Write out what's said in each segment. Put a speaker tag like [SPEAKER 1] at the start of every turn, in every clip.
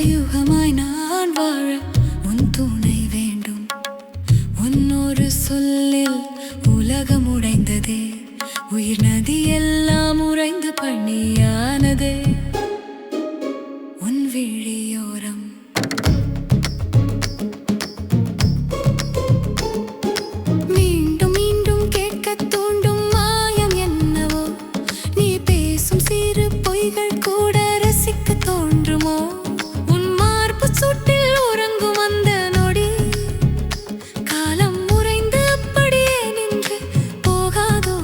[SPEAKER 1] யுகமாய் நான் வாழ உன் துணை வேண்டும். உன்னொரு சொல்லில் உலகம் உடைந்ததே, உயிர் நதி எல்லாம் உறைந்து பணியானதே. உன் விழியோரம் மீண்டும் மீண்டும் கேட்க தூண்டும் மாயம் என்னவோ, நீ பேசும் சிறு பொய்கள் கூட ரசிக்க தோன்றுமோ? சுட்டில் உறங்கும் அந்த நொடி காலம் உறைந்து அப்படியே நின்று போகாதோ?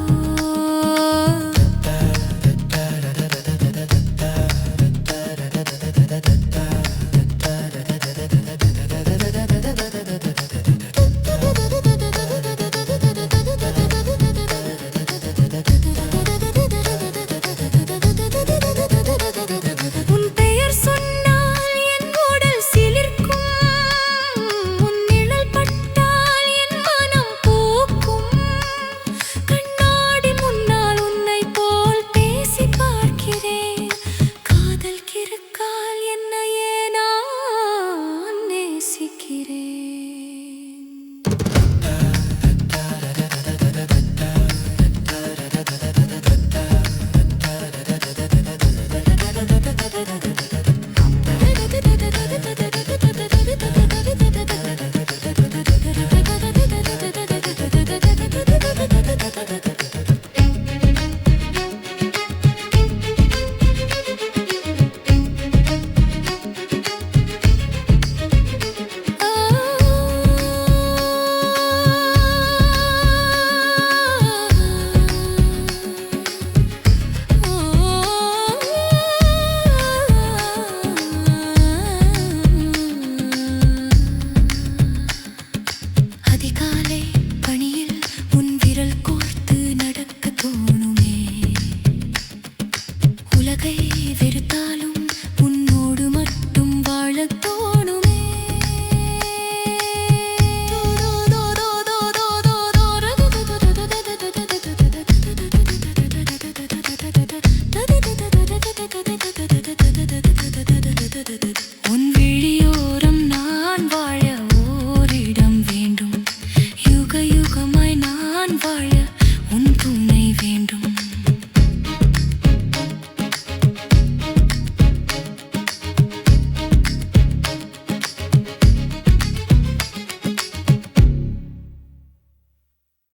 [SPEAKER 1] உலகை வெறுத்தாலும் உன்னோடு மட்டும் வாழத் தோணுமே. உன் விழியோர்